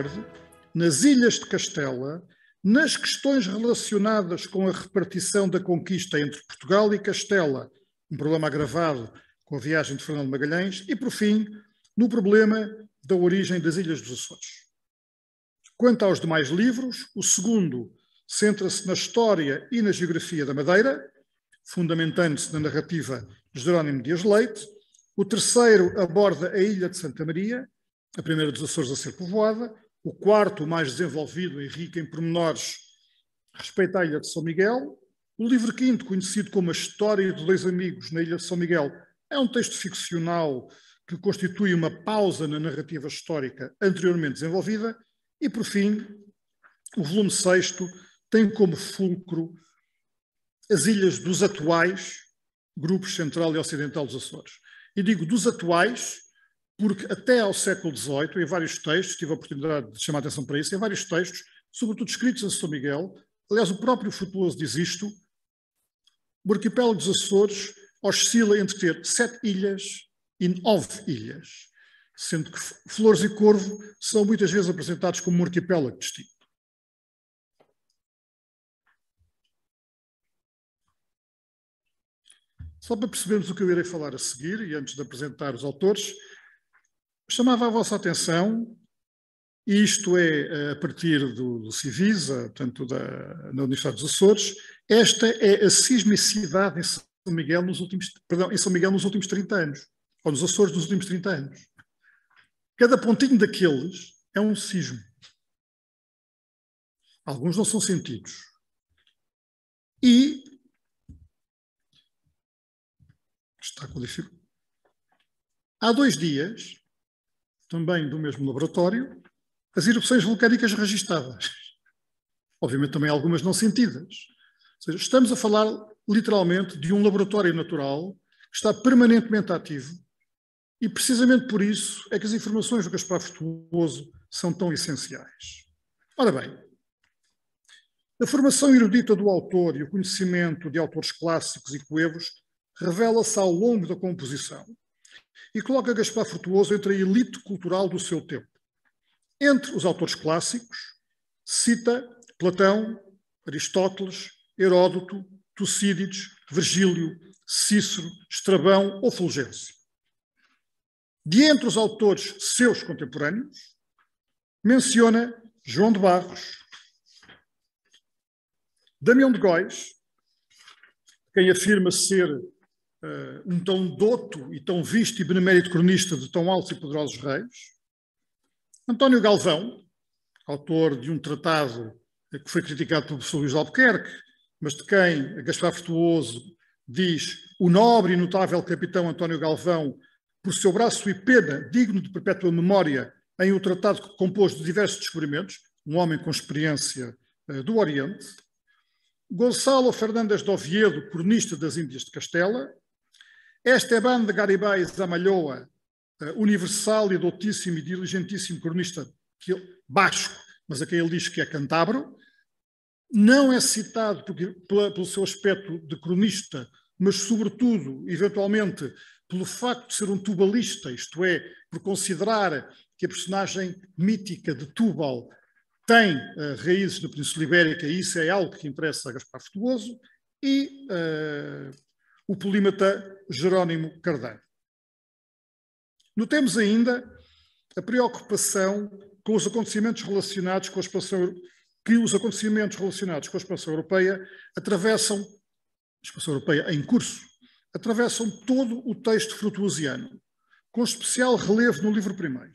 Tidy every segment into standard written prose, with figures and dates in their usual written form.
Verde, nas Ilhas de Castela, nas questões relacionadas com a repartição da conquista entre Portugal e Castela, um problema agravado com a viagem de Fernando Magalhães, e, por fim, no problema da origem das Ilhas dos Açores. Quanto aos demais livros, o segundo centra-se na história e na geografia da Madeira, fundamentando-se na narrativa de Jerónimo Dias Leite. O terceiro aborda a Ilha de Santa Maria, a primeira dos Açores a ser povoada. O quarto, mais desenvolvido e rico em pormenores, respeita a Ilha de São Miguel. O livro quinto, conhecido como A História de Dois Amigos na Ilha de São Miguel, é um texto ficcional que constitui uma pausa na narrativa histórica anteriormente desenvolvida. E, por fim, o volume sexto tem como fulcro as ilhas dos atuais grupos central e ocidental dos Açores. E digo dos atuais porque até ao século XVIII, em vários textos, tive a oportunidade de chamar a atenção para isso, em vários textos, sobretudo escritos em São Miguel, aliás, o próprio Frutuoso diz isto, o arquipélago dos Açores oscila entre ter 7 ilhas e 9 ilhas, sendo que Flores e Corvo são muitas vezes apresentados como um arquipélago distinto. Só para percebermos o que eu irei falar a seguir, e antes de apresentar os autores, chamava a vossa atenção, e isto é a partir do Civisa, portanto, na Universidade dos Açores, esta é a sismicidade em São Miguel nos últimos 30 anos, ou nos Açores nos últimos 30 anos. Cada pontinho daqueles é um sismo. Alguns não são sentidos. E está codificado. Há 2 dias, também do mesmo laboratório, as erupções vulcânicas registadas. Obviamente também algumas não sentidas. Ou seja, estamos a falar literalmente de um laboratório natural que está permanentemente ativo e precisamente por isso é que as informações do Gaspar Frutuoso são tão essenciais. Ora bem, a formação erudita do autor e o conhecimento de autores clássicos e coevos revela-se ao longo da composição e coloca Gaspar Frutuoso entre a elite cultural do seu tempo. Entre os autores clássicos, cita Platão, Aristóteles, Heródoto, Tucídides, Virgílio, Cícero, Estrabão ou Fulgêncio. De entre os autores seus contemporâneos, menciona João de Barros, Damião de Góis, quem afirma ser um tão doto e tão visto e benemérito cronista de tão altos e poderosos reis, António Galvão, autor de um tratado que foi criticado pelo professor Luís de Albuquerque, mas de quem Gaspar Frutuoso diz o nobre e notável capitão António Galvão, por seu braço e pena, digno de perpétua memória, em um tratado que compôs de diversos descobrimentos, um homem com experiência do Oriente, Gonçalo Fernandes de Oviedo, cronista das Índias de Castela, Esteban de Garibay Zamalhoa, universal e doutíssimo e diligentíssimo cronista basco, mas a quem ele diz que é cântabro, não é citado pelo seu aspecto de cronista, mas sobretudo, eventualmente, pelo facto de ser um tubalista, isto é, por considerar que a personagem mítica de Túbal tem raízes na Península Ibérica, e isso é algo que interessa a Gaspar Frutuoso, e o polímata Jerónimo Cardeiro. Notemos ainda a preocupação com os acontecimentos relacionados com a expansão, que os acontecimentos relacionados com a expansão europeia atravessam, a expansão europeia em curso, atravessam todo o texto frutuosiano, com especial relevo no livro primeiro.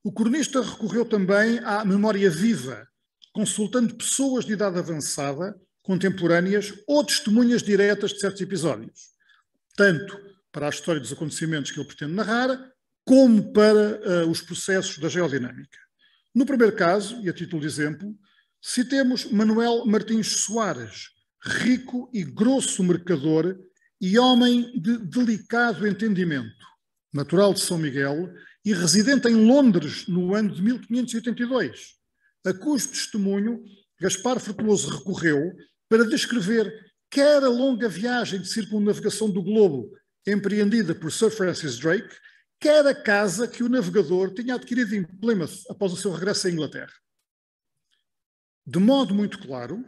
O cronista recorreu também à memória viva, consultando pessoas de idade avançada, contemporâneas ou testemunhas diretas de certos episódios, tanto para a história dos acontecimentos que ele pretende narrar, como para os processos da geodinâmica. No primeiro caso, e a título de exemplo, citemos Manuel Martins Soares, rico e grosso mercador e homem de delicado entendimento, natural de São Miguel e residente em Londres no ano de 1582, a cujo testemunho Gaspar Frutuoso recorreu para descrever quer a longa viagem de circunnavegação do globo empreendida por Sir Francis Drake, quer a casa que o navegador tinha adquirido em Plymouth após o seu regresso à Inglaterra. De modo muito claro,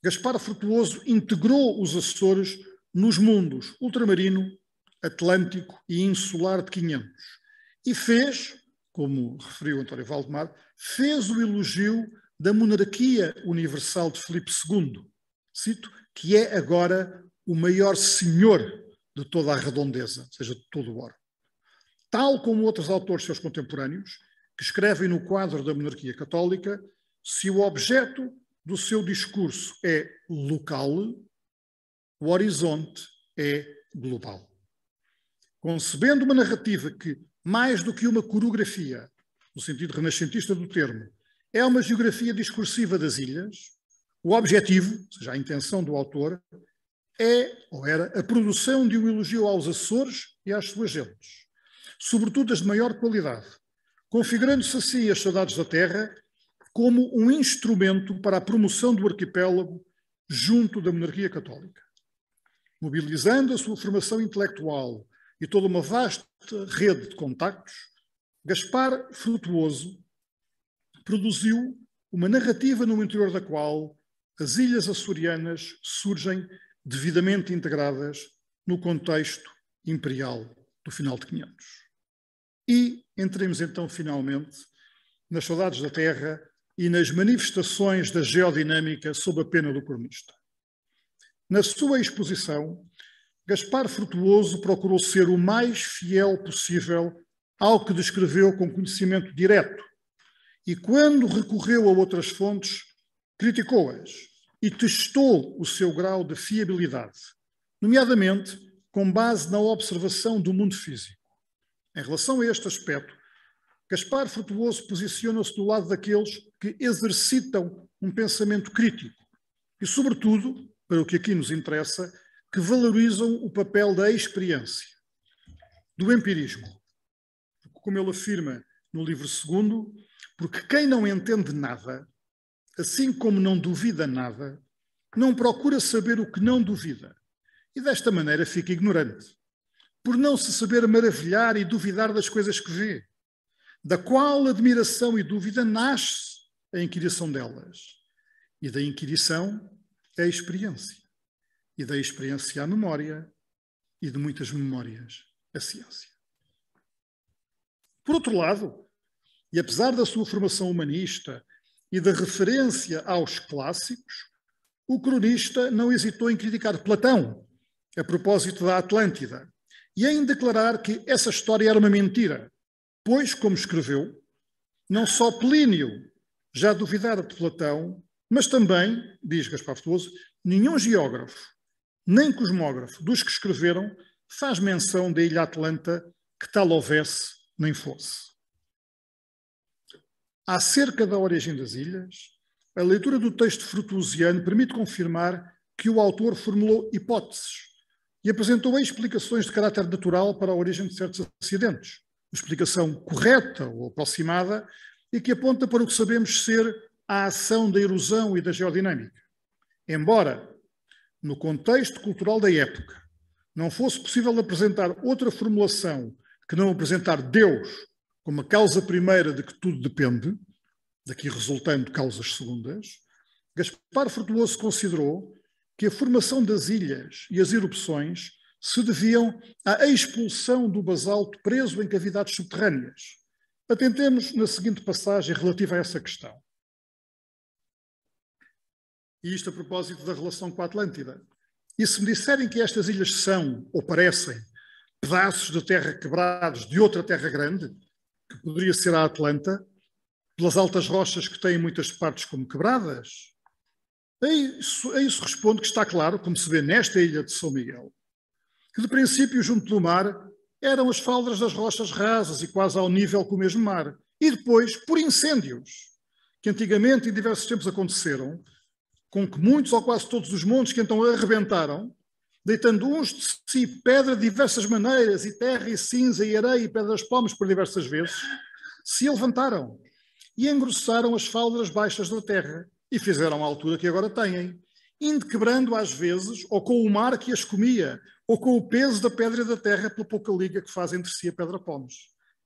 Gaspar Frutuoso integrou os Açores nos mundos ultramarino, atlântico e insular de 500 e fez, como referiu António Valdemar, fez o elogio da monarquia universal de Filipe II, cito, que é agora o maior senhor de toda a redondeza, ou seja, de todo o orbe. Tal como outros autores seus contemporâneos, que escrevem no quadro da monarquia católica, se o objeto do seu discurso é local, o horizonte é global. Concebendo uma narrativa que, mais do que uma coreografia, no sentido renascentista do termo, é uma geografia discursiva das ilhas, o objetivo, ou seja, a intenção do autor, é, ou era, a produção de um elogio aos Açores e às suas gentes, sobretudo as de maior qualidade, configurando-se assim as saudades da terra como um instrumento para a promoção do arquipélago junto da monarquia católica. Mobilizando a sua formação intelectual e toda uma vasta rede de contactos, Gaspar Frutuoso produziu uma narrativa no interior da qual as ilhas açorianas surgem devidamente integradas no contexto imperial do final de 500. E entremos então finalmente nas saudades da terra e nas manifestações da geodinâmica sob a pena do cronista. Na sua exposição, Gaspar Frutuoso procurou ser o mais fiel possível ao que descreveu com conhecimento direto e, quando recorreu a outras fontes, criticou-as e testou o seu grau de fiabilidade, nomeadamente com base na observação do mundo físico. Em relação a este aspecto, Gaspar Frutuoso posiciona-se do lado daqueles que exercitam um pensamento crítico e, sobretudo, para o que aqui nos interessa, que valorizam o papel da experiência, do empirismo. Como ele afirma no livro segundo, porque quem não entende nada, assim como não duvida nada, não procura saber o que não duvida e desta maneira fica ignorante, por não se saber maravilhar e duvidar das coisas que vê, da qual admiração e dúvida nasce a inquirição delas, e da inquirição a experiência, e da experiência a memória, e de muitas memórias a ciência. Por outro lado, e apesar da sua formação humanista e da referência aos clássicos, o cronista não hesitou em criticar Platão a propósito da Atlântida e em declarar que essa história era uma mentira, pois, como escreveu, não só Plínio já duvidara de Platão, mas também, diz Gaspar Frutuoso, nenhum geógrafo, nem cosmógrafo dos que escreveram faz menção da ilha Atlanta que tal houvesse nem fosse. Acerca da origem das ilhas, a leitura do texto frutuosiano permite confirmar que o autor formulou hipóteses e apresentou explicações de caráter natural para a origem de certos acidentes. Uma explicação correta ou aproximada e que aponta para o que sabemos ser a ação da erosão e da geodinâmica. Embora, no contexto cultural da época, não fosse possível apresentar outra formulação que não apresentar Deus como a causa primeira de que tudo depende, daqui resultando causas segundas, Gaspar Frutuoso considerou que a formação das ilhas e as erupções se deviam à expulsão do basalto preso em cavidades subterrâneas. Atentemos na seguinte passagem relativa a essa questão. E isto a propósito da relação com a Atlântida. E se me disserem que estas ilhas são, ou parecem, pedaços de terra quebrados de outra terra grande, que poderia ser a Atlanta, pelas altas rochas que têm muitas partes como quebradas, a isso respondo que está claro, como se vê nesta ilha de São Miguel, que de princípio, junto do mar, eram as faldas das rochas rasas e quase ao nível com o mesmo mar. E depois, por incêndios, que antigamente, em diversos tempos, aconteceram, com que muitos ou quase todos os montes que então arrebentaram, deitando uns de si pedra de diversas maneiras, e terra, e cinza, e areia, e pedras palmas por diversas vezes, se levantaram e engrossaram as faldas baixas da terra e fizeram a altura que agora têm, indo quebrando às vezes, ou com o mar que as comia, ou com o peso da pedra e da terra pela pouca liga que faz entre si a pedra-pomes.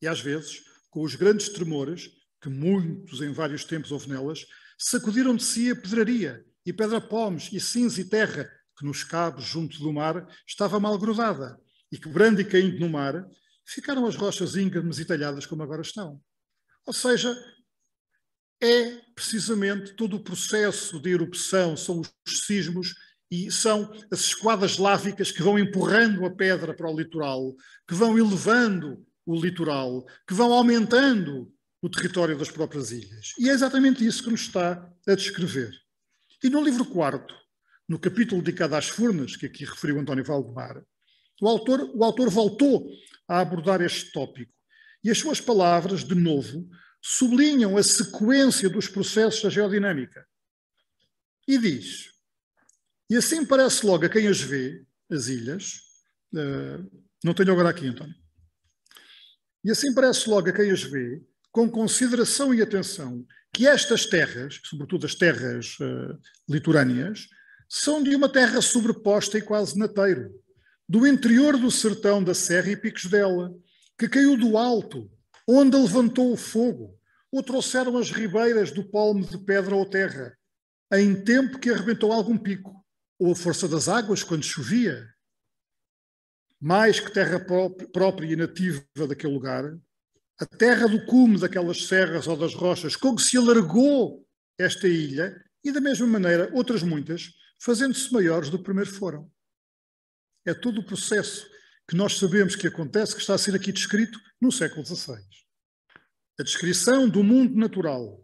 E às vezes, com os grandes tremores, que muitos em vários tempos houve nelas, sacudiram de si a pedraria, e pedra-pomes, e cinza e terra, que nos cabos junto do mar estava mal grudada, e quebrando e caindo no mar, ficaram as rochas íngremes e talhadas como agora estão. Ou seja, é precisamente todo o processo de erupção, são os sismos e são as esquadas lávicas que vão empurrando a pedra para o litoral, que vão elevando o litoral, que vão aumentando o território das próprias ilhas. E é exatamente isso que nos está a descrever. E no livro 4º, no capítulo dedicado às Furnas, que aqui referiu António Valdemar, o autor voltou a abordar este tópico e as suas palavras, de novo, sublinham a sequência dos processos da geodinâmica. E diz, e assim parece logo a quem as vê, as ilhas, não tenho agora aqui, António, e assim parece logo a quem as vê, com consideração e atenção, que estas terras, sobretudo as terras litorâneas, são de uma terra sobreposta e quase nateiro, do interior do sertão da serra e picos dela, que caiu do alto, onde levantou o fogo, ou trouxeram as ribeiras do palmo de pedra ou terra, em tempo que arrebentou algum pico, ou a força das águas quando chovia. Mais que terra própria e nativa daquele lugar, a terra do cume daquelas serras ou das rochas, com que se alargou esta ilha, e da mesma maneira outras muitas, fazendo-se maiores do que primeiro foram. É todo o processo que nós sabemos que acontece, que está a ser aqui descrito no século XVI. A descrição do mundo natural,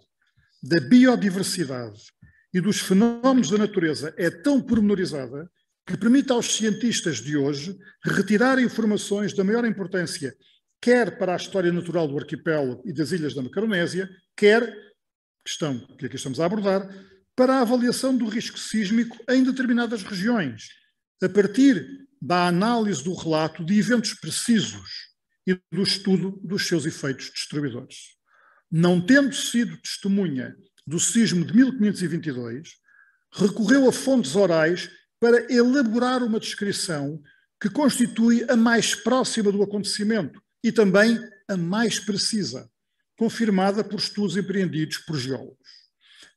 da biodiversidade e dos fenómenos da natureza é tão pormenorizada que permite aos cientistas de hoje retirar informações da maior importância, quer para a história natural do arquipélago e das ilhas da Macaronésia, quer, questão que aqui estamos a abordar, para a avaliação do risco sísmico em determinadas regiões, a partir da análise do relato de eventos precisos e do estudo dos seus efeitos destruidores. Não tendo sido testemunha do sismo de 1522, recorreu a fontes orais para elaborar uma descrição que constitui a mais próxima do acontecimento e também a mais precisa, confirmada por estudos empreendidos por geólogos.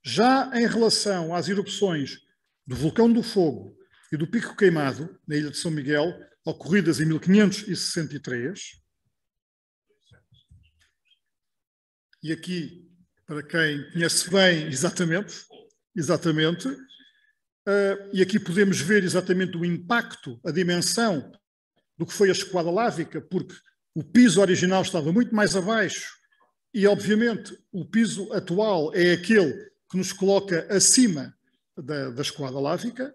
Já em relação às erupções do Vulcão do Fogo e do Pico Queimado, na ilha de São Miguel, ocorridas em 1563, e aqui, para quem conhece bem, exatamente, e aqui podemos ver exatamente o impacto, a dimensão do que foi a esquadra lávica, porque o piso original estava muito mais abaixo e, obviamente, o piso atual é aquele que nos coloca acima da esquadra lávica.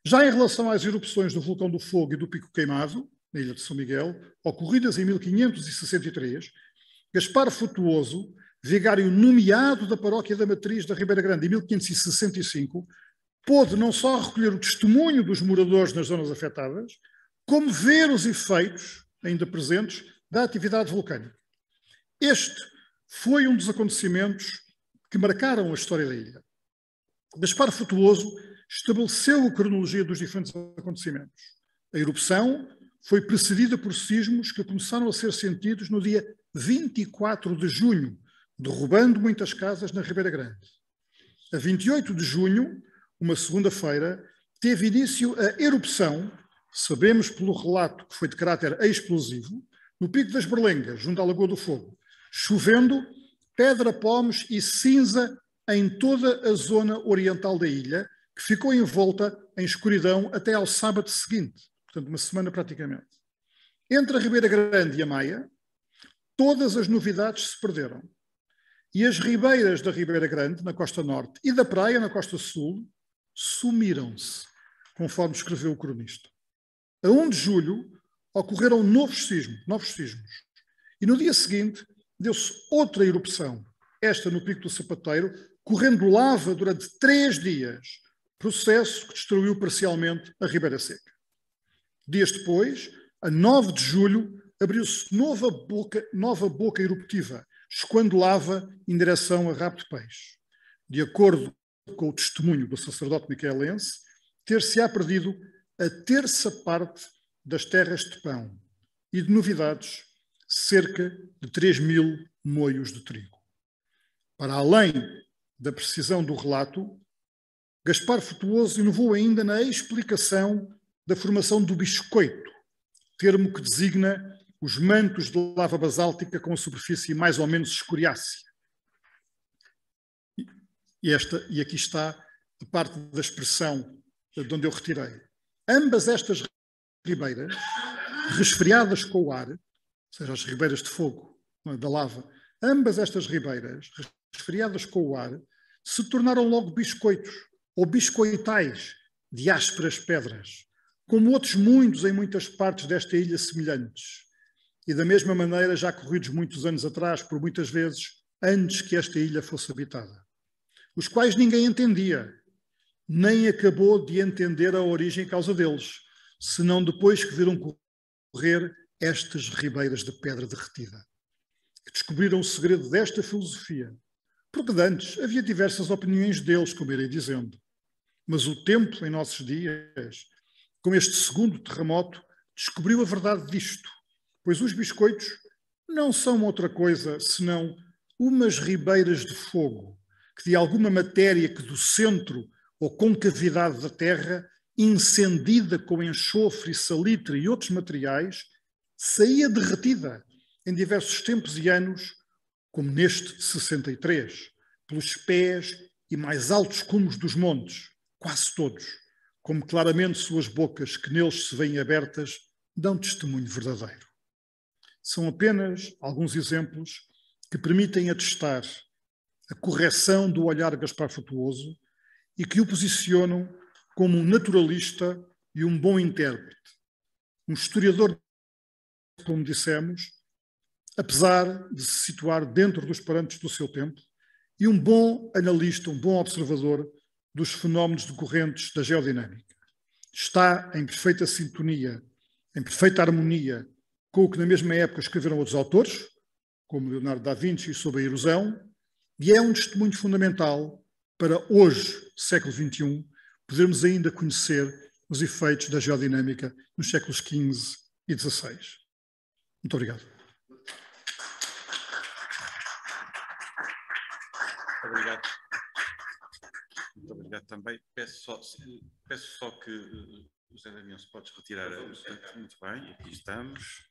Já em relação às erupções do Vulcão do Fogo e do Pico Queimado, na ilha de São Miguel, ocorridas em 1563, Gaspar Frutuoso, vigário nomeado da paróquia da Matriz da Ribeira Grande em 1565, pôde não só recolher o testemunho dos moradores nas zonas afetadas, como ver os efeitos, ainda presentes, da atividade vulcânica. Este foi um dos acontecimentos que marcaram a história da ilha. Gaspar Frutuoso estabeleceu a cronologia dos diferentes acontecimentos. A erupção foi precedida por sismos que começaram a ser sentidos no dia 24 de junho, derrubando muitas casas na Ribeira Grande. A 28 de junho, uma segunda-feira, teve início a erupção, sabemos pelo relato que foi de caráter explosivo, no Pico das Berlengas, junto à Lagoa do Fogo, chovendo pedra, pomes e cinza em toda a zona oriental da ilha, que ficou envolta em escuridão até ao sábado seguinte, portanto uma semana praticamente. Entre a Ribeira Grande e a Maia, todas as novidades se perderam. E as ribeiras da Ribeira Grande, na costa norte, e da praia, na costa sul, sumiram-se, conforme escreveu o cronista. A 1 de julho ocorreram novos sismos. E no dia seguinte deu-se outra erupção, esta no Pico do Sapateiro, correndo lava durante 3 dias, processo que destruiu parcialmente a Ribeira Seca. Dias depois, a 9 de julho, abriu-se nova boca eruptiva, escoando lava em direção a Rabo de Peixe. De acordo com o testemunho do sacerdote micaelense, ter-se-á perdido a terça parte das terras de pão e de novidades, cerca de 3.000 moios de trigo. Para além da precisão do relato, Gaspar Frutuoso inovou ainda na explicação da formação do biscoito, termo que designa os mantos de lava basáltica com a superfície mais ou menos escoriácea. E aqui está a parte da expressão de onde eu retirei. Ambas estas ribeiras, resfriadas com o ar, ou seja, as ribeiras de fogo, da lava, ambas estas ribeiras, resfriadas com o ar, se tornaram logo biscoitos, ou biscoitais, de ásperas pedras, como outros muitos em muitas partes desta ilha semelhantes. E da mesma maneira, já corridos muitos anos atrás, por muitas vezes, antes que esta ilha fosse habitada, os quais ninguém entendia, nem acabou de entender a origem e causa deles, senão depois que viram correr estas ribeiras de pedra derretida, que descobriram o segredo desta filosofia, porque de antes havia diversas opiniões deles, como irei dizendo. Mas o tempo, em nossos dias, com este segundo terremoto, descobriu a verdade disto, pois os biscoitos não são outra coisa senão umas ribeiras de fogo, que de alguma matéria que do centro ou concavidade da terra, incendida com enxofre, salitre e outros materiais, saía derretida em diversos tempos e anos, como neste de 63, pelos pés e mais altos cumes dos montes, quase todos, como claramente suas bocas, que neles se veem abertas, dão testemunho verdadeiro. São apenas alguns exemplos que permitem atestar a correção do olhar Gaspar Frutuoso e que o posicionam como um naturalista e um bom intérprete, um historiador, como dissemos, apesar de se situar dentro dos parâmetros do seu tempo, e um bom analista, um bom observador dos fenómenos decorrentes da geodinâmica. Está em perfeita sintonia, em perfeita harmonia com o que na mesma época escreveram outros autores, como Leonardo da Vinci sobre a erosão, e é um testemunho fundamental para hoje, século XXI, podermos ainda conhecer os efeitos da geodinâmica nos séculos XV e XVI. Muito obrigado. Obrigado. Muito obrigado também. Peço só que o José Damião se pode retirar. Muito bem, aqui estamos.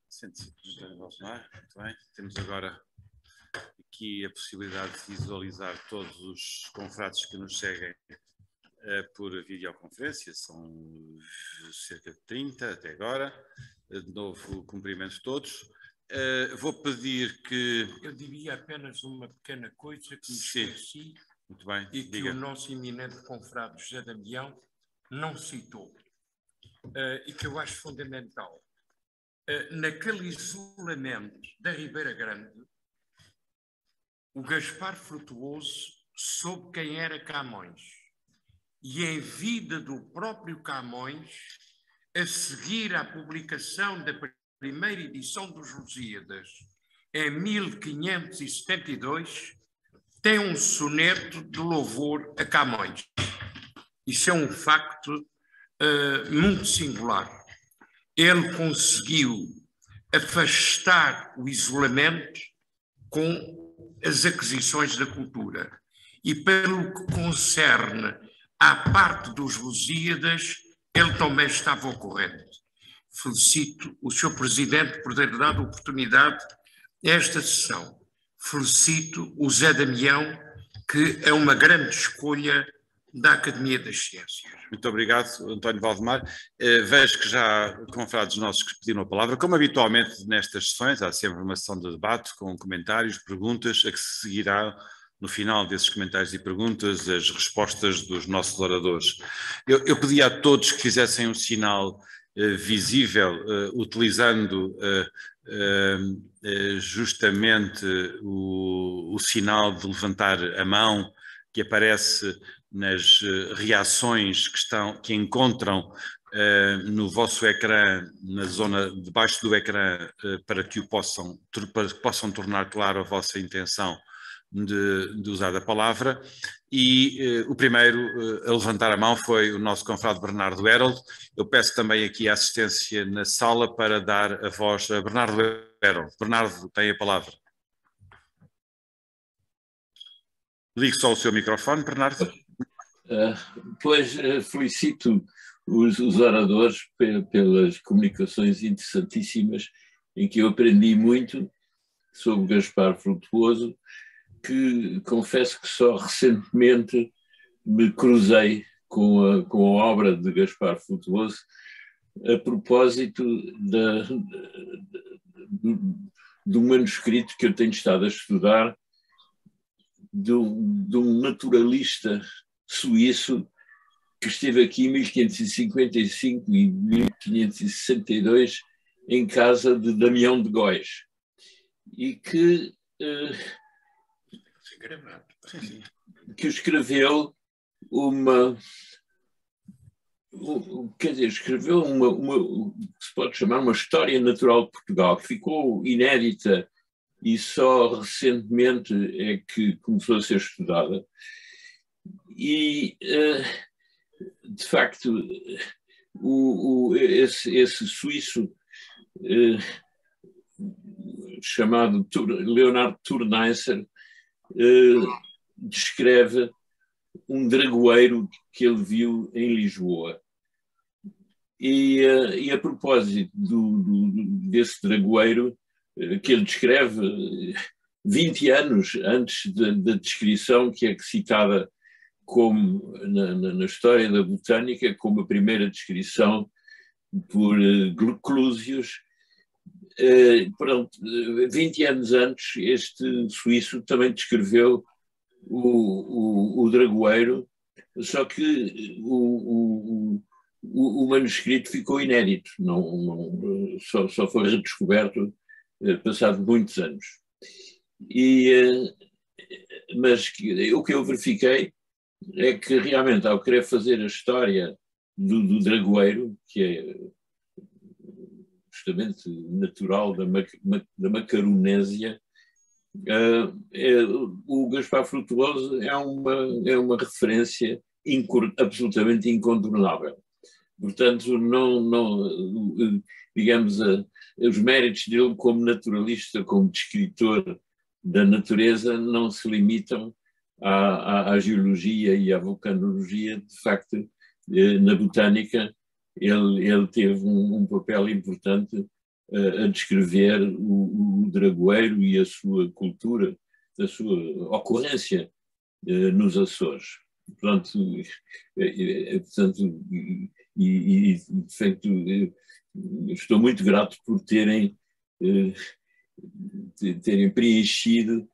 Sente-se, muito bem. Temos agora aqui a possibilidade de visualizar todos os confrades que nos seguem por videoconferência, são cerca de 30 até agora. De novo, cumprimento todos. Vou pedir que... Eu diria apenas uma pequena coisa que me esqueci. Muito bem, e que diga. O nosso eminente confrade José Damião não citou, e que eu acho fundamental. Naquele isolamento da Ribeira Grande, o Gaspar Frutuoso soube quem era Camões, e em vida do próprio Camões, a seguir à publicação da primeira edição dos Lusíadas, em 1572, tem um soneto de louvor a Camões. Isso é um facto muito singular. Ele conseguiu afastar o isolamento com as aquisições da cultura. E pelo que concerne à parte dos Lusíadas, ele também estava ao corrente. Felicito o Sr. Presidente por ter dado oportunidade a esta sessão. Felicito o Zé Damião, que é uma grande escolha da Academia das Ciências. Muito obrigado, António Valdemar. Vejo que já há confrades nossos que pediram a palavra. Como habitualmente nestas sessões, há sempre uma sessão de debate com comentários, perguntas, a que se seguirá no final desses comentários e perguntas as respostas dos nossos oradores. Eu pedi a todos que fizessem um sinal visível, utilizando justamente o sinal de levantar a mão que aparece nas reações que encontram no vosso ecrã, na zona debaixo do ecrã, para que possam tornar clara a vossa intenção de usar a palavra, e o primeiro a levantar a mão foi o nosso confrade Bernardo Herold. Eu peço também aqui a assistência na sala para dar a voz a Bernardo Herold. Bernardo, tem a palavra. Ligue só o seu microfone, Bernardo. Felicito os oradores pelas comunicações interessantíssimas, em que eu aprendi muito sobre Gaspar Frutuoso, que confesso que só recentemente me cruzei com a obra de Gaspar Frutuoso a propósito do manuscrito que eu tenho estado a estudar de um naturalista suíço que esteve aqui em 1555 e 1562 em casa de Damião de Góis e que escreveu escreveu uma que se pode chamar uma história natural de Portugal, que ficou inédita e só recentemente é que começou a ser estudada. E, de facto, esse suíço chamado Leonard Turnheiser descreve um dragoeiro que ele viu em Lisboa. E a propósito desse dragoeiro, que ele descreve 20 anos antes da descrição que é citada como, na história da botânica, como a primeira descrição por Clusius. Pronto, 20 anos antes, este suíço também descreveu o dragoeiro, só que o manuscrito ficou inédito, só foi redescoberto passado muitos anos. Mas o que eu verifiquei é que realmente, ao querer fazer a história do dragoeiro, que é justamente natural da Macaronésia, o Gaspar Frutuoso é uma referência absolutamente incontornável. Portanto, digamos, os méritos dele como naturalista, como descritor da natureza, não se limitam à geologia e à vulcanologia. De facto, na botânica, ele teve um papel importante a descrever o dragoeiro e a sua cultura, a sua ocorrência nos Açores. Portanto, de facto, estou muito grato por terem preenchido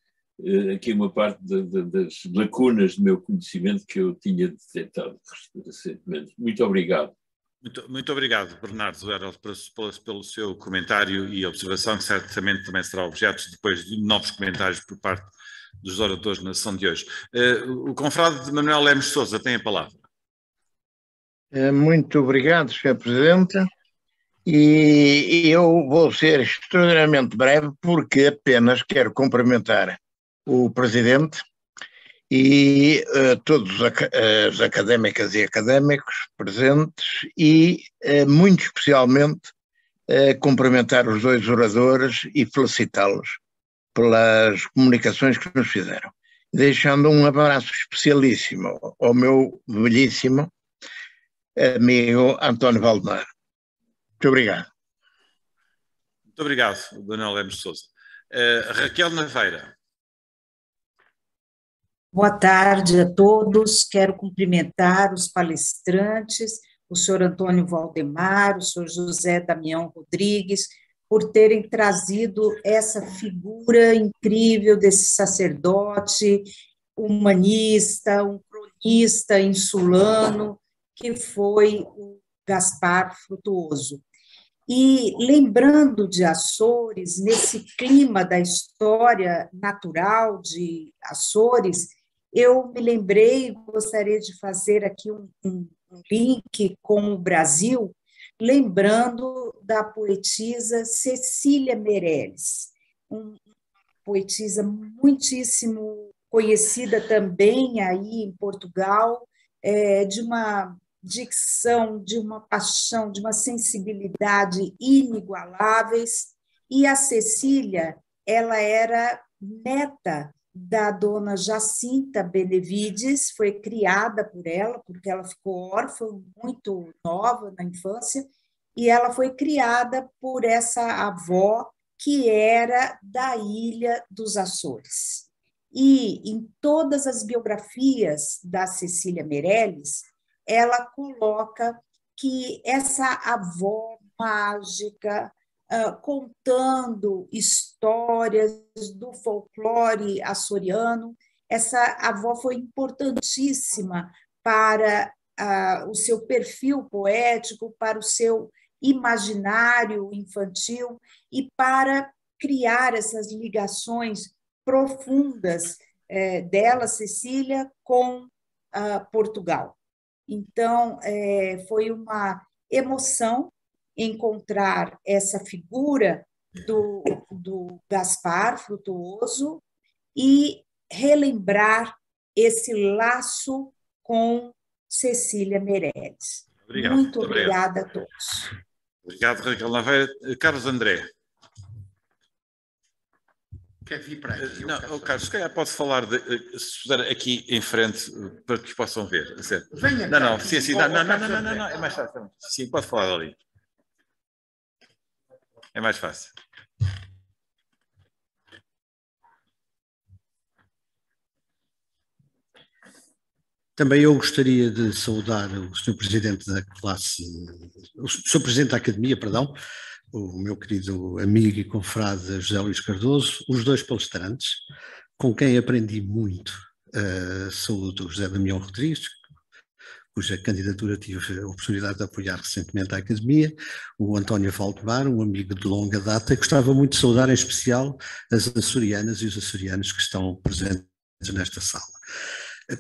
aqui uma parte das lacunas do meu conhecimento que eu tinha detectado recentemente. Muito obrigado. Muito obrigado, Bernardo Herold, pelo seu comentário e observação, que certamente também será objeto depois de novos comentários por parte dos oradores na sessão de hoje. O confrade Manuel Lemos Sousa tem a palavra. Muito obrigado, Sr. Presidente. E eu vou ser extraordinariamente breve, porque apenas quero cumprimentar o Presidente e todos as académicas e académicos presentes e, muito especialmente, cumprimentar os dois oradores e felicitá-los pelas comunicações que nos fizeram. Deixando um abraço especialíssimo ao meu belíssimo amigo António Valdemar. Muito obrigado. Muito obrigado, Manuel Lemos Sousa. Raquel Naveira. Boa tarde a todos. Quero cumprimentar os palestrantes, o senhor Antônio Valdemar, o senhor José Damião Rodrigues, por terem trazido essa figura incrível desse sacerdote humanista, um cronista insulano, que foi o Gaspar Frutuoso. E lembrando de Açores, nesse clima da história natural de Açores, eu me lembrei, gostaria de fazer aqui um link com o Brasil, lembrando da poetisa Cecília Meirelles, poetisa muitíssimo conhecida também aí em Portugal, de uma dicção, de uma paixão, de uma sensibilidade inigualáveis. E a Cecília, ela era neta da dona Jacinta Benevides, foi criada por ela, porque ela ficou órfã muito nova na infância, e ela foi criada por essa avó que era da Ilha dos Açores. E em todas as biografias da Cecília Meirelles, ela coloca que essa avó mágica, contando histórias do folclore açoriano, essa avó foi importantíssima para o seu perfil poético, para o seu imaginário infantil e para criar essas ligações profundas dela, Cecília, com Portugal. Então, foi uma emoção encontrar essa figura do Gaspar Frutuoso e relembrar esse laço com Cecília Meirelles. Obrigado. Muito obrigada a todos. Obrigado, Raquel Naveira. Carlos André. Quer vir para aqui? Não, Carlos, se calhar pode falar, se puder aqui em frente, para que os possam ver. Venha não, cá, não, sim, não, é mais fácil. Sim, pode falar ali. É mais fácil. Também eu gostaria de saudar o Sr. Presidente da classe, o Sr. Presidente da Academia, perdão, o meu querido amigo e confrade José Luís Cardoso, os dois palestrantes, com quem aprendi muito. Saúdo o José Damião Rodrigues, cuja candidatura tive a oportunidade de apoiar recentemente à Academia, o António Valdemar, um amigo de longa data, e gostava muito de saudar em especial as açorianas e os açorianos que estão presentes nesta sala.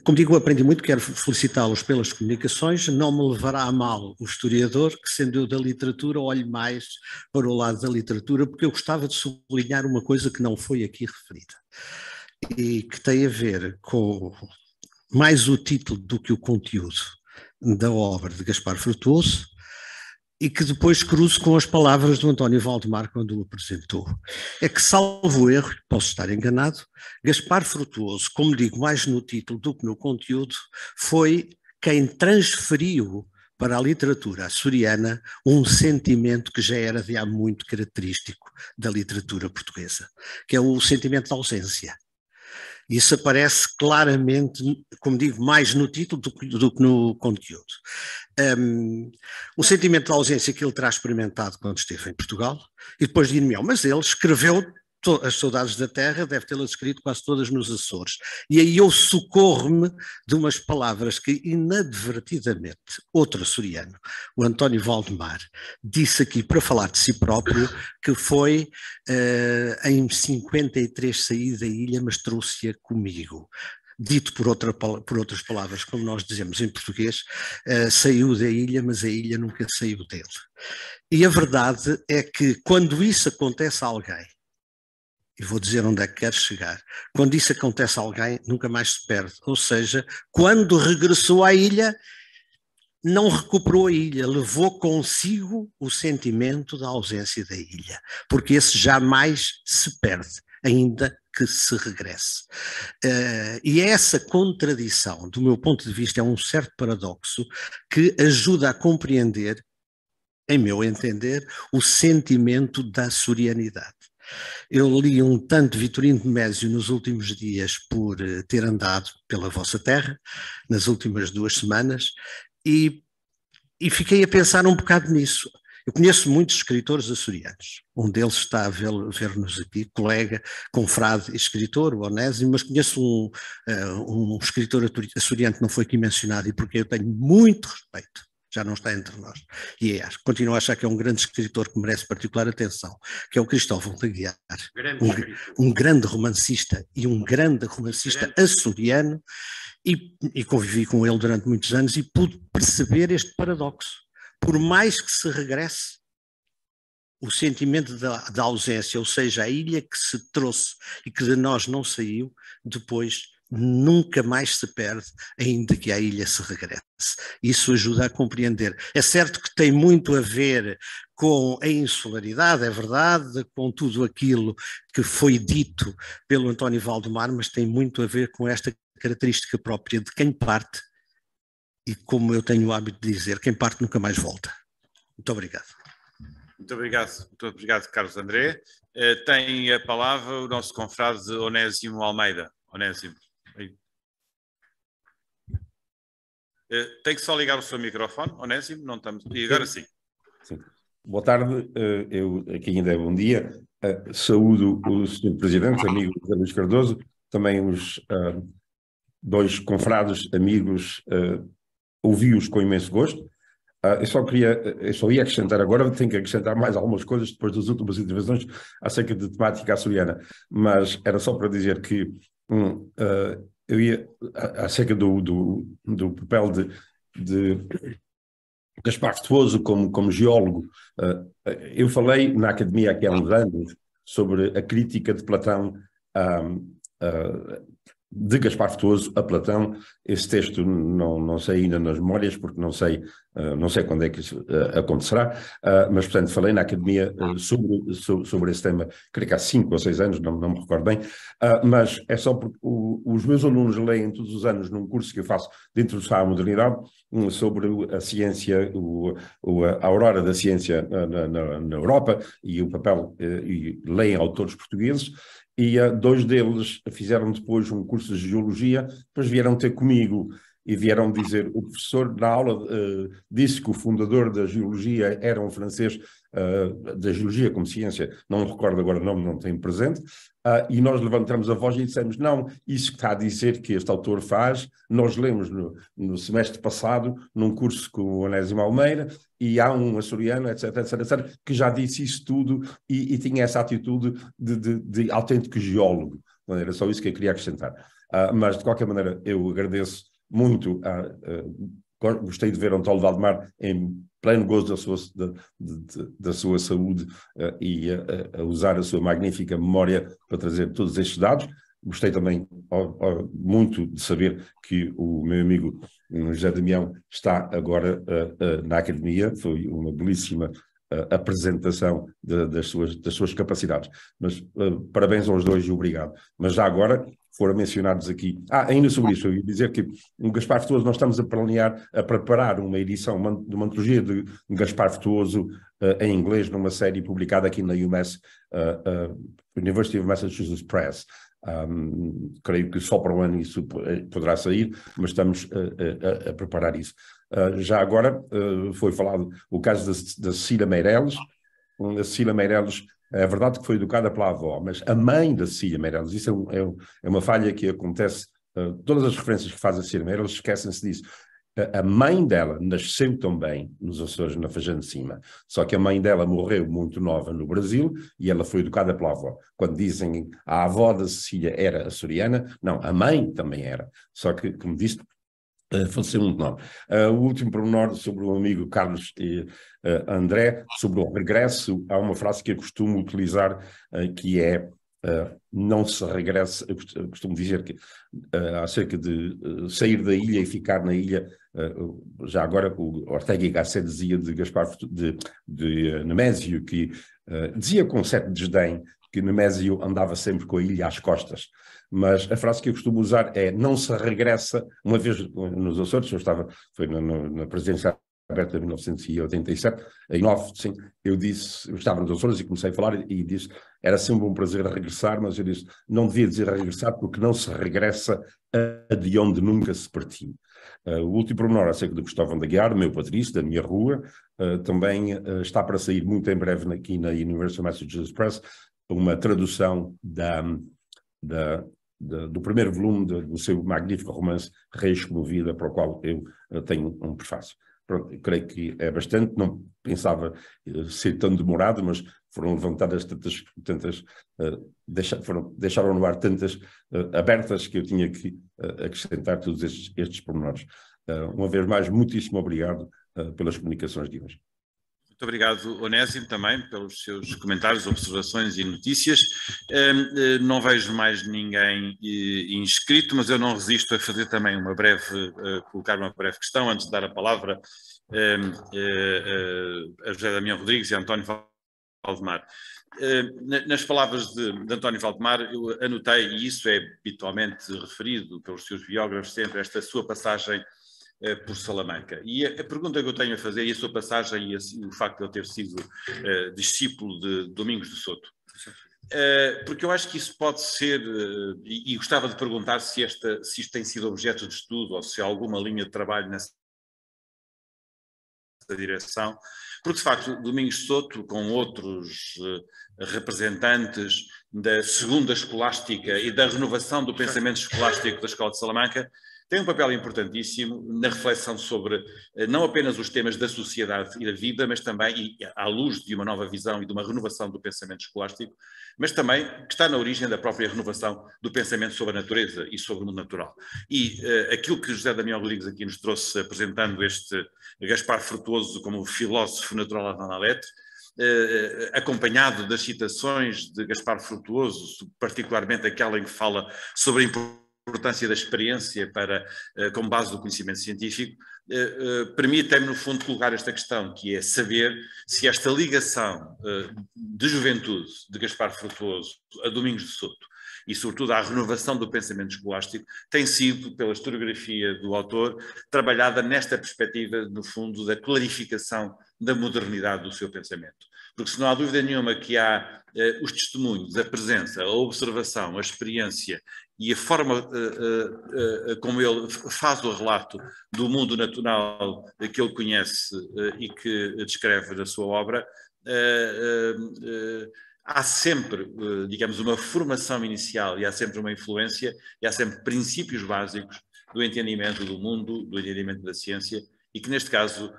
Como digo, aprendi muito, quero felicitá-los pelas comunicações, não me levará a mal o historiador, que sendo eu da literatura, olhe mais para o lado da literatura, porque eu gostava de sublinhar uma coisa que não foi aqui referida, e que tem a ver com mais o título do que o conteúdo da obra de Gaspar Frutuoso, e que depois cruzo com as palavras do António Valdemar quando o apresentou. É que, salvo erro, posso estar enganado, Gaspar Frutuoso, como digo, mais no título do que no conteúdo, foi quem transferiu para a literatura açoriana um sentimento que já era de há muito característico da literatura portuguesa, que é o sentimento da ausência. Isso aparece claramente, como digo, mais no título do que no conteúdo. O sentimento de ausência que ele terá experimentado quando esteve em Portugal, e depois dir-me, mas ele escreveu As Saudades da Terra, deve tê-las escrito quase todas nos Açores. E aí eu socorro-me de umas palavras que inadvertidamente outro açoriano, o António Valdemar, disse aqui para falar de si próprio, que foi em 53 saí da ilha, mas trouxe-a comigo. Dito por outras palavras, como nós dizemos em português, saiu da ilha, mas a ilha nunca saiu dele. E a verdade é que quando isso acontece a alguém, e vou dizer onde é que quero chegar, quando isso acontece a alguém, nunca mais se perde. Ou seja, quando regressou à ilha, não recuperou a ilha, levou consigo o sentimento da ausência da ilha, porque esse jamais se perde, ainda que se regresse. E essa contradição, do meu ponto de vista, é um certo paradoxo que ajuda a compreender, em meu entender, o sentimento da açorianidade. Eu li um tanto Vitorino de Mésio nos últimos dias por ter andado pela vossa terra, nas últimas 2 semanas, e fiquei a pensar um bocado nisso. Eu conheço muitos escritores açorianos, um deles está a ver-nos aqui, colega, confrade e escritor, o Onésimo, mas conheço um escritor açoriano que não foi aqui mencionado e porque eu tenho muito respeito, já não está entre nós, e continuo a achar que é um grande escritor que merece particular atenção, que é o Cristóvão de Aguiar, um grande romancista e um grande romancista açoriano, e convivi com ele durante muitos anos e pude perceber este paradoxo. Por mais que se regresse, o sentimento da ausência, ou seja, a ilha que se trouxe e que de nós não saiu, depois nunca mais se perde, ainda que à ilha se regresse. Isso ajuda a compreender. É certo que tem muito a ver com a insularidade, é verdade, com tudo aquilo que foi dito pelo António Valdemar, mas tem muito a ver com esta característica própria de quem parte, e como eu tenho o hábito de dizer, quem parte nunca mais volta. Muito obrigado. Muito obrigado, Carlos André. Tem a palavra o nosso confrade Onésimo Almeida. Onésimo. Tem que só ligar o seu microfone, Onésimo, não estamos... E agora sim. Sim. Boa tarde, eu aqui ainda é bom dia. Saúdo o Sr. Presidente, amigo José Luís Cardoso, também os dois confrades, amigos, ouvi-os com imenso gosto. Eu só ia acrescentar agora, tenho que acrescentar mais algumas coisas depois das últimas intervenções acerca de temática açoriana, mas era só para dizer que eu ia, acerca do papel de Gaspar Frutuoso como geólogo, eu falei na academia aqui há uns anos sobre a crítica de Platão de Gaspar Frutuoso a Platão. Esse texto não sei ainda nas memórias, porque não sei quando é que isso acontecerá, mas, portanto, falei na academia sobre esse tema, creio que há 5 ou 6 anos, não me recordo bem, mas é só porque os meus alunos leem todos os anos num curso que eu faço de Introdução à Modernidade sobre a ciência, a aurora da ciência na Europa e o papel, e leem autores portugueses. E 2 deles fizeram depois um curso de Geologia, depois vieram ter comigo e vieram dizer, o professor na aula disse que o fundador da Geologia era um francês, da Geologia como ciência, não me recordo agora o nome, não tenho presente, e nós levantamos a voz e dissemos, não, isso que está a dizer que este autor faz, nós lemos no semestre passado, num curso com o Onésimo Almeida, e há um açoriano, etc, que já disse isso tudo e tinha essa atitude de autêntico geólogo. Era só isso que eu queria acrescentar. Mas, de qualquer maneira, eu agradeço muito, gostei de ver António Valdemar em pleno gozo da sua saúde e a usar a sua magnífica memória para trazer todos estes dados. Gostei também muito de saber que o meu amigo José Damião está agora na academia. Foi uma belíssima apresentação das suas capacidades. Mas parabéns aos dois e obrigado. Mas já agora foram mencionados aqui. Ainda sobre isso, eu ia dizer que o Gaspar Frutuoso, nós estamos a preparar uma edição de uma antologia de Gaspar Frutuoso em inglês, numa série publicada aqui na UMass, University of Massachusetts Press. Creio que só para o ano isso poderá sair, mas estamos a preparar isso. Já agora foi falado o caso da Cecília Meireles. A Cecília Meireles, é verdade que foi educada pela avó, mas a mãe da Cecília Meireles, isso é uma falha que acontece, todas as referências que faz a Cecília Meireles esquecem-se disso. A mãe dela nasceu também nos Açores, na Fajã de Cima, só que a mãe dela morreu muito nova no Brasil e ela foi educada pela avó. Quando dizem a avó da Cecília era açoriana, não, a mãe também era, só que, como disse, faleceu muito nova. O último pormenor sobre o amigo Carlos e André, sobre o regresso, há uma frase que eu costumo utilizar, que é não se regressa. Eu costumo dizer que acerca de sair da ilha e ficar na ilha, já agora o Ortega y Gasset dizia de Gaspar de Nemésio, que dizia com certo desdém que Nemésio andava sempre com a ilha às costas, mas a frase que eu costumo usar é não se regressa. Uma vez nos Açores, foi na presidência aberta de 1987, em 9, sim, eu estava nos Açores e comecei a falar e disse, era sempre um prazer regressar, mas eu disse, não devia dizer regressar porque não se regressa de onde nunca se partiu. O último pormenor acerca do Cristóvão da Guiar, meu patrício, da minha rua, também está para sair muito em breve aqui na University of Massachusetts Press, uma tradução do primeiro volume do seu magnífico romance Reis como Vida, para o qual eu tenho um prefácio. Pronto, eu creio que é bastante, não pensava ser tão demorado, mas foram levantadas deixaram no ar tantas abertas que eu tinha que acrescentar todos estes pormenores. Uma vez mais, muitíssimo obrigado pelas comunicações de hoje. Muito obrigado, Onésimo, também pelos seus comentários, observações e notícias. Não vejo mais ninguém inscrito, mas eu não resisto a fazer também colocar uma breve questão antes de dar a palavra a José Damião Rodrigues e a António Valdemar. Nas palavras de António Valdemar, eu anotei, e isso é habitualmente referido pelos seus biógrafos sempre, esta sua passagem por Salamanca. E a pergunta que eu tenho a fazer, e a sua passagem e o facto de ele ter sido discípulo de Domingos de Soto, porque eu acho que isso pode ser, e gostava de perguntar se isto tem sido objeto de estudo ou se há alguma linha de trabalho nessa direção, porque de facto Domingos de Soto, com outros representantes da segunda escolástica e da renovação do pensamento escolástico da Escola de Salamanca, tem um papel importantíssimo na reflexão sobre não apenas os temas da sociedade e da vida, mas também, e à luz de uma nova visão e de uma renovação do pensamento escolástico, mas também que está na origem da própria renovação do pensamento sobre a natureza e sobre o mundo natural. E aquilo que José Damião Rodrigues aqui nos trouxe, apresentando este Gaspar Frutuoso como filósofo natural avant la lettre, acompanhado das citações de Gaspar Frutuoso, particularmente aquela em que fala sobre a importância da experiência como base do conhecimento científico, permite-me, no fundo, colocar esta questão, que é saber se esta ligação de juventude de Gaspar Frutuoso a Domingos de Soto e, sobretudo, à renovação do pensamento escolástico, tem sido, pela historiografia do autor, trabalhada nesta perspectiva, no fundo, da clarificação da modernidade do seu pensamento. Porque se não há dúvida nenhuma que há os testemunhos, a presença, a observação, a experiência e a forma como ele faz o relato do mundo natural que ele conhece e que descreve na sua obra, há sempre, digamos, uma formação inicial e há sempre uma influência e há sempre princípios básicos do entendimento do mundo, do entendimento da ciência, e que neste caso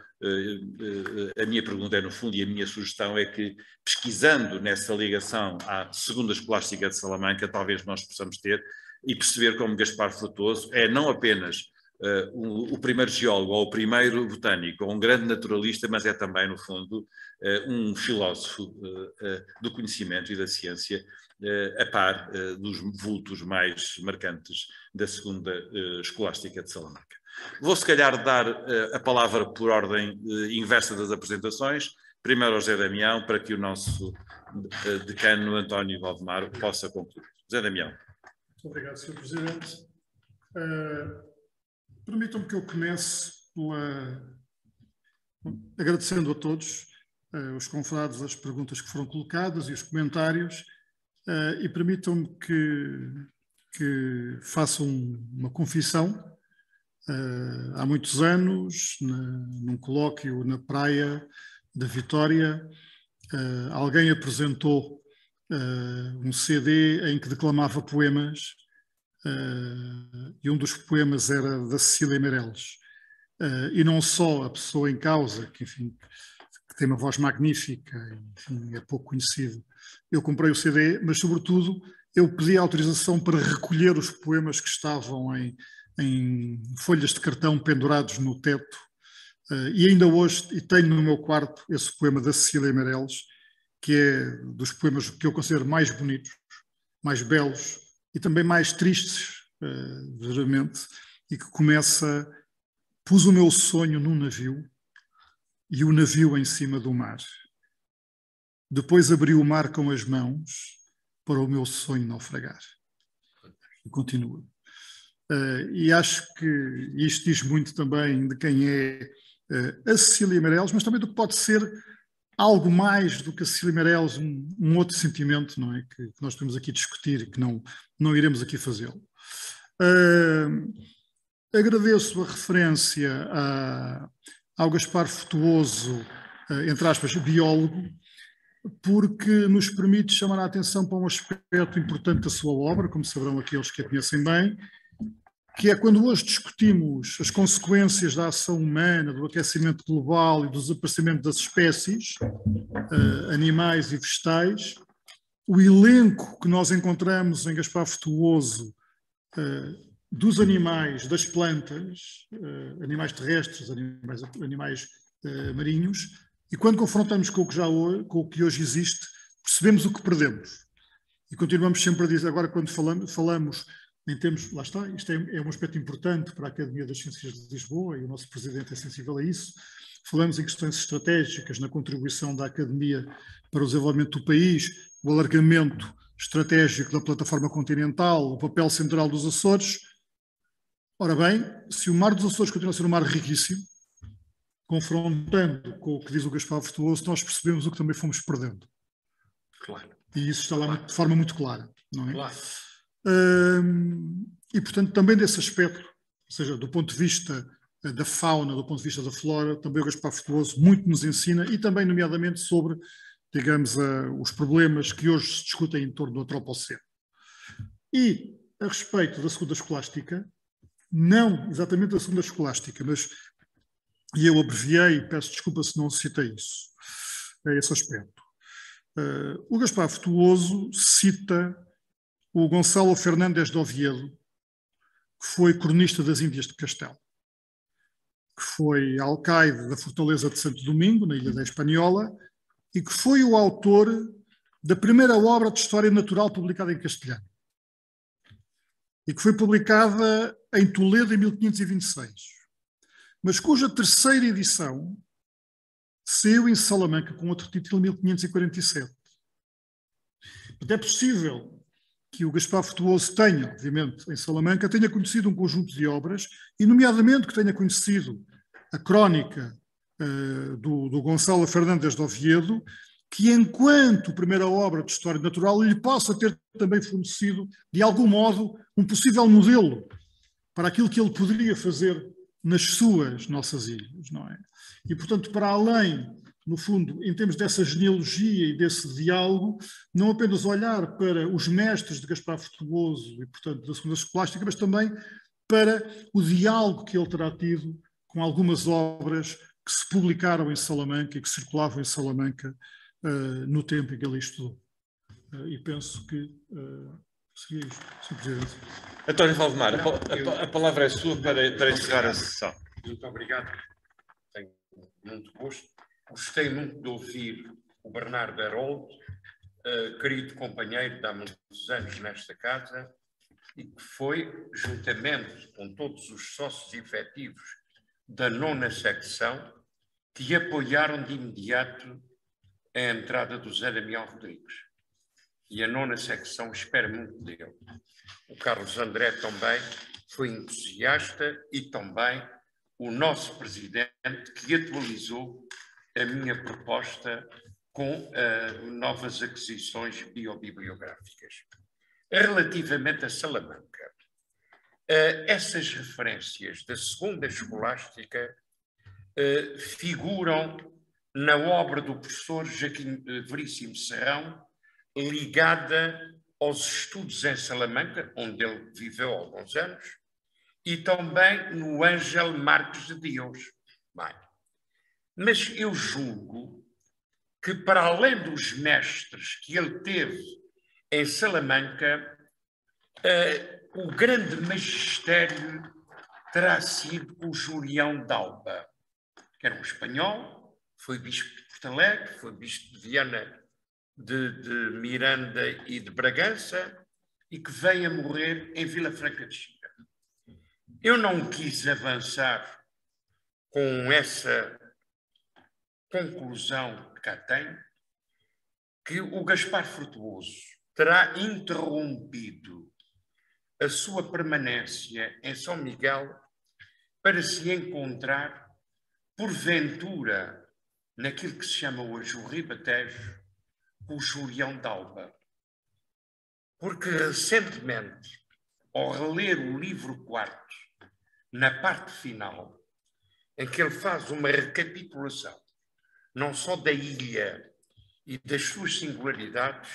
a minha pergunta é, no fundo, e a minha sugestão é que, pesquisando nessa ligação à segunda escolástica de Salamanca, talvez nós possamos ter e perceber como Gaspar Frutuoso é não apenas o primeiro geólogo ou o primeiro botânico ou um grande naturalista, mas é também, no fundo, um filósofo do conhecimento e da ciência, a par dos vultos mais marcantes da segunda escolástica de Salamanca. Vou, se calhar, dar a palavra por ordem inversa das apresentações, primeiro ao José Damião, para que o nosso decano António Valdemar possa concluir. José Damião. Muito obrigado, Sr. Presidente. Permitam-me que eu comece agradecendo a todos os confrados as perguntas que foram colocadas e os comentários, e permitam-me que faça uma confissão. Há muitos anos, num colóquio na praia da Vitória, alguém apresentou um CD em que declamava poemas, e um dos poemas era da Cecília Meirelles. E não só a pessoa em causa, que enfim, que tem uma voz magnífica, enfim, é pouco conhecido. Eu comprei o CD, mas sobretudo eu pedi autorização para recolher os poemas que estavam em folhas de cartão pendurados no teto, e ainda hoje, e tenho no meu quarto esse poema da Cecília Meirelles, que é dos poemas que eu considero mais bonitos, mais belos e também mais tristes, verdadeiramente, e que começa: pus o meu sonho num navio e o navio em cima do mar. Depois abri o mar com as mãos para o meu sonho naufragar. E continua. E acho que isto diz muito também de quem é a Cecília Meirelles, mas também do que pode ser algo mais do que a Cecília Meirelles, um outro sentimento, não é? Que nós temos aqui a discutir e que não iremos aqui fazê-lo. Agradeço a referência ao Gaspar Frutuoso, entre aspas, biólogo, porque nos permite chamar a atenção para um aspecto importante da sua obra, como saberão aqueles que a conhecem bem, que é quando hoje discutimos as consequências da ação humana, do aquecimento global e do desaparecimento das espécies, animais e vegetais, o elenco que nós encontramos em Gaspar Frutuoso dos animais, das plantas, animais terrestres, animais marinhos, E quando confrontamos com o que hoje existe, percebemos o que perdemos. E continuamos sempre a dizer, agora quando falamos em termos, lá está, isto é um aspecto importante para a Academia das Ciências de Lisboa, e o nosso Presidente é sensível a isso, falamos em questões estratégicas, na contribuição da Academia para o desenvolvimento do país, o alargamento estratégico da plataforma continental, o papel central dos Açores. Ora bem, se o mar dos Açores continua a ser um mar riquíssimo, confrontando com o que diz o Gaspar Frutuoso, nós percebemos o que também fomos perdendo. Claro. E isso está lá de forma muito clara, não é? Claro. E, portanto, também desse aspecto, ou seja, do ponto de vista da fauna, do ponto de vista da flora, também o Gaspar Frutuoso muito nos ensina, e também, nomeadamente, sobre, digamos, os problemas que hoje se discutem em torno do antropoceno. E, a respeito da segunda escolástica, não exatamente da segunda escolástica, mas, e eu abreviei, peço desculpa se não citei isso, é esse aspecto. O Gaspar Frutuoso cita o Gonçalo Fernández de Oviedo, que foi cronista das Índias de Castelo, que foi alcaide da Fortaleza de Santo Domingo, na Ilha da Espanhola, e que foi o autor da primeira obra de história natural publicada em castelhano, e que foi publicada em Toledo em 1526, mas cuja terceira edição saiu em Salamanca com outro título em 1547. É possível que o Gaspar Frutuoso tenha, obviamente, em Salamanca, tenha conhecido um conjunto de obras, e nomeadamente que tenha conhecido a crónica do Gonçalo Fernández de Oviedo, que enquanto primeira obra de história natural lhe possa ter também fornecido, de algum modo, um possível modelo para aquilo que ele poderia fazer nas suas nossas ilhas, não é? E, portanto, para além, no fundo, em termos dessa genealogia e desse diálogo, não apenas olhar para os mestres de Gaspar Frutuoso e, portanto, da segunda escolástica, mas também para o diálogo que ele terá tido com algumas obras que se publicaram em Salamanca e que circulavam em Salamanca no tempo em que ele estudou. E penso que seria isto, Sr. Presidente. António Valdemar, a palavra é sua para encerrar a sessão. Muito obrigado. Tenho muito gosto. Gostei muito de ouvir o Bernardo Herold, querido companheiro de há muitos anos nesta casa, e que foi, juntamente com todos os sócios efetivos da 9ª secção, que apoiaram de imediato a entrada do Zé Damião Rodrigues. E a 9ª secção espera muito dele. O Carlos André também foi entusiasta, e também o nosso presidente, que atualizou a minha proposta com novas aquisições biobibliográficas. Relativamente a Salamanca, essas referências da segunda escolástica figuram na obra do professor Joaquim Veríssimo Serrão, ligada aos estudos em Salamanca, onde ele viveu há alguns anos, e também no Ângelo Marques de Deus. Bem, mas eu julgo que, para além dos mestres que ele teve em Salamanca, o grande magistério terá sido o Julião d'Alba, que era um espanhol, foi bispo de Porto Alegre, foi bispo de Viana de Miranda e de Bragança, e que veio a morrer em Vila Franca de Xira. Eu não quis avançar com essa conclusão que cá tenho, que o Gaspar Frutuoso terá interrompido a sua permanência em São Miguel para se encontrar, porventura, naquilo que se chama hoje o Ribatejo, com o Julião d'Alba. Porque recentemente, ao reler o livro 4, na parte final, em que ele faz uma recapitulação, não só da ilha e das suas singularidades,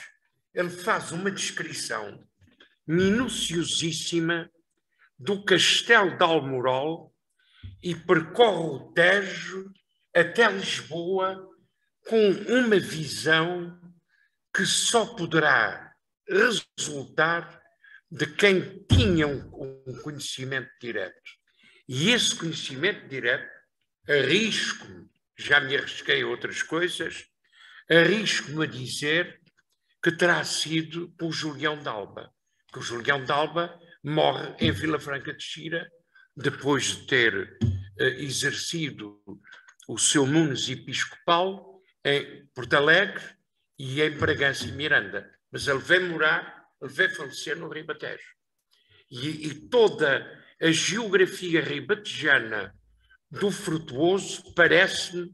ele faz uma descrição minuciosíssima do Castelo de Almorol e percorre o Tejo até Lisboa com uma visão que só poderá resultar de quem tinha um conhecimento direto. E esse conhecimento direto, arrisco-me já me arrisquei a outras coisas, arrisco-me a dizer que terá sido por Julião de Alba, que o Julião de Alba morre em Vila Franca de Xira, depois de ter exercido o seu nunes episcopal em Porto Alegre e em Bragança e Miranda. Mas ele veio falecer no Ribatejo. E toda a geografia ribatejana do Frutuoso parece-me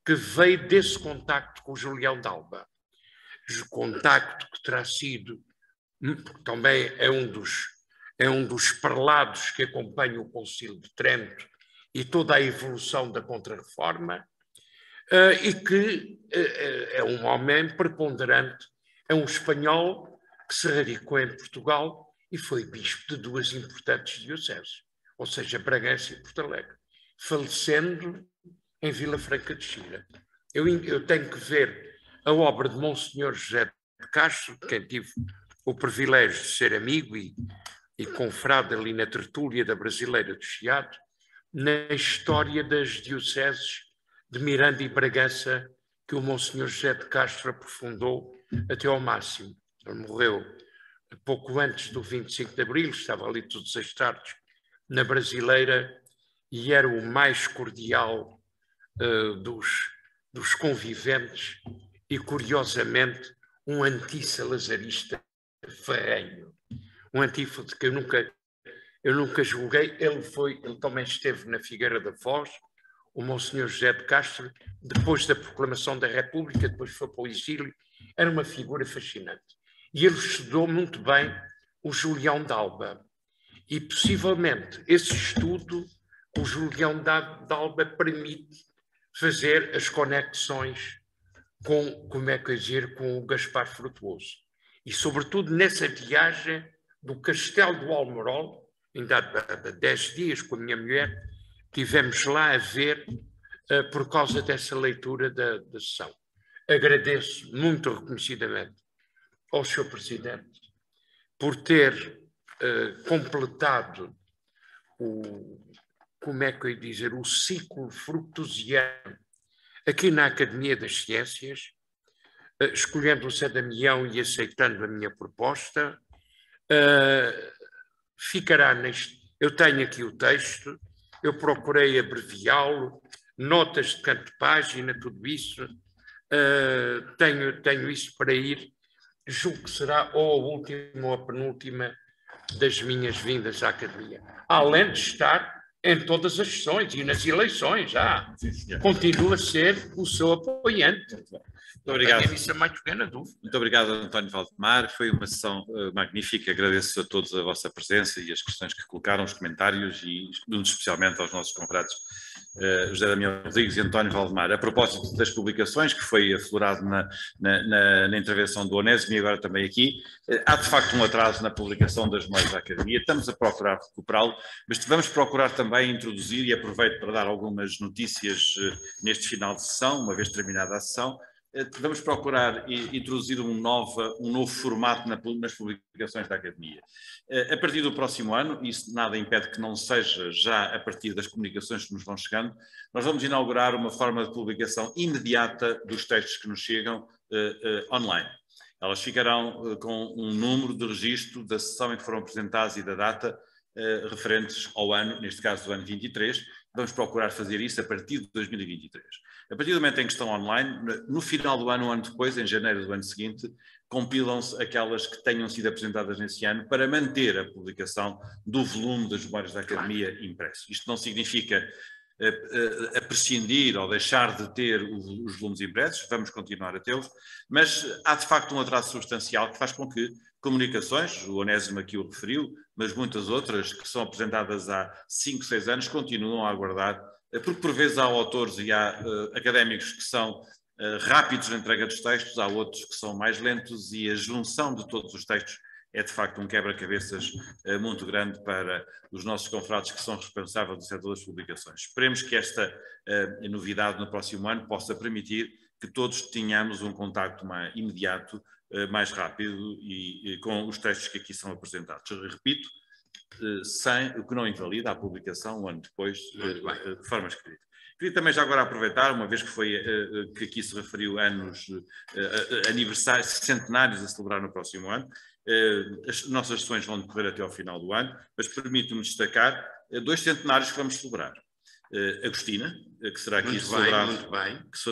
que veio desse contacto com o Julião de Alba. O contacto que terá sido, também é um dos prelados que acompanha o Concílio de Trento e toda a evolução da Contra-Reforma, e que é um homem preponderante, é um espanhol que se radicou em Portugal e foi bispo de duas importantes dioceses, ou seja, Bragança e Porto Alegre, falecendo em Vila Franca de Xira. Eu tenho que ver a obra de Monsenhor José de Castro, de quem tive o privilégio de ser amigo e confrade ali na tertúlia da Brasileira do Chiado, na história das dioceses de Miranda e Bragança, que o Monsenhor José de Castro aprofundou até ao máximo. Ele morreu pouco antes do 25 de Abril, estava ali todos as tardes na Brasileira e era o mais cordial dos conviventes e, curiosamente, um anti-salazarista ferrenho. Um antífone que eu nunca julguei. Ele também esteve na Figueira da Foz, o Monsenhor José de Castro, depois da proclamação da República, depois foi para o exílio, era uma figura fascinante. E ele estudou muito bem o Julião de Alba. E, possivelmente, esse estudo, o Julião de Alba permite fazer as conexões com o Gaspar Frutuoso. E, sobretudo, nessa viagem do Castelo do Almorol, ainda há 10 dias com a minha mulher, tivemos lá a ver por causa dessa leitura da sessão. Agradeço muito reconhecidamente ao Sr. Presidente por ter completado o ciclo fructuosiano aqui na Academia das Ciências, escolhendo o Zé Damião e aceitando a minha proposta. Ficará neste. Eu tenho aqui o texto, eu procurei abreviá-lo, notas de canto de página, tudo isso. Tenho isso para ir, julgo que será ou a última ou a penúltima das minhas vindas à Academia. Além de estar em todas as sessões e nas eleições, já continua a ser o seu apoiante. Muito obrigado. Isso é mais pequena dúvida. Muito obrigado, António Valdemar. Foi uma sessão magnífica. Agradeço a todos a vossa presença e as questões que colocaram, os comentários e muito especialmente aos nossos confrades José Damião Rodrigues e António Valdemar. A propósito das publicações, que foi aflorado na intervenção do Onésimo e agora também aqui, há de facto um atraso na publicação das memórias da Academia. Estamos a procurar recuperá-lo, mas vamos procurar também introduzir, e aproveito para dar algumas notícias neste final de sessão, uma vez terminada a sessão. Vamos procurar introduzir um novo formato nas publicações da Academia. A partir do próximo ano, isso nada impede que não seja já a partir das comunicações que nos vão chegando, nós vamos inaugurar uma forma de publicação imediata dos textos que nos chegam online. Elas ficarão com um número de registro da sessão em que foram apresentadas e da data referentes ao ano, neste caso do ano 23. Vamos procurar fazer isso a partir de 2023. A partir do momento em que estão online, no final do ano, um ano depois, em janeiro do ano seguinte, compilam-se aquelas que tenham sido apresentadas nesse ano para manter a publicação do volume das memórias da Academia impresso. Isto não significa a prescindir ou deixar de ter os volumes impressos, vamos continuar a tê-los, mas há de facto um atraso substancial que faz com que comunicações, o Onésimo aqui o referiu, mas muitas outras que são apresentadas há 5, 6 anos continuam a aguardar, porque por vezes há autores e há académicos que são rápidos na entrega dos textos, há outros que são mais lentos e a junção de todos os textos é de facto um quebra-cabeças muito grande para os nossos confrades que são responsáveis do setor das publicações. Esperemos que esta novidade no próximo ano possa permitir que todos tenhamos um contacto mais imediato, mais rápido e com os textos que aqui são apresentados. Eu repito, o que não invalida a publicação um ano depois de forma escrita. Queria também já agora aproveitar, uma vez que que aqui se referiu anos, aniversários, centenários a celebrar no próximo ano. As nossas sessões vão decorrer até ao final do ano, mas permito-me destacar 2 centenários que vamos celebrar. Agostina, que será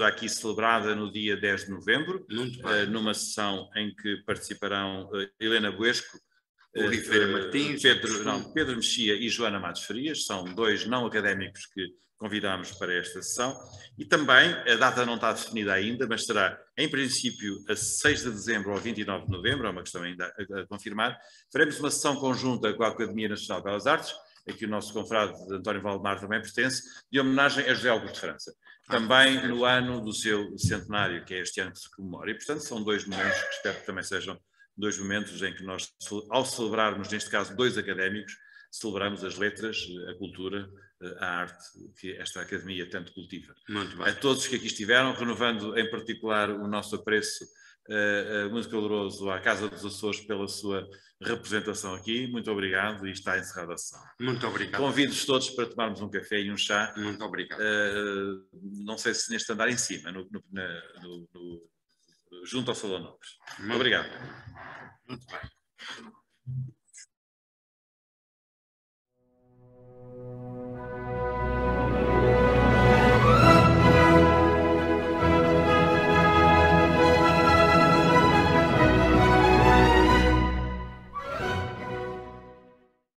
aqui celebrada no dia 10 de novembro, numa sessão em que participarão Helena Buesco, Oliveira Martins, Pedro Mexia e Joana Matos Farias, são 2 não académicos que convidámos para esta sessão, e também, a data não está definida ainda, mas será, em princípio, a 6 de dezembro ou 29 de novembro, é uma questão ainda a confirmar, faremos uma sessão conjunta com a Academia Nacional de Belas Artes, a que o nosso confrade António Valdemar também pertence, de homenagem a José Augusto de França, também no ano do seu centenário, que é este ano que se comemora, e portanto são 2 momentos que espero que também sejam 2 momentos em que nós, ao celebrarmos, neste caso, 2 académicos, celebramos as letras, a cultura, a arte que esta Academia tanto cultiva. Muito bem. A todos que aqui estiveram, renovando em particular o nosso apreço muito caloroso à Casa dos Açores pela sua representação aqui. Muito obrigado e está encerrada a sessão. Muito obrigado. Convido-vos todos para tomarmos um café e um chá. Muito obrigado. Não sei se neste andar em cima, junto ao Salão Nobres. Muito obrigado. Muito bem.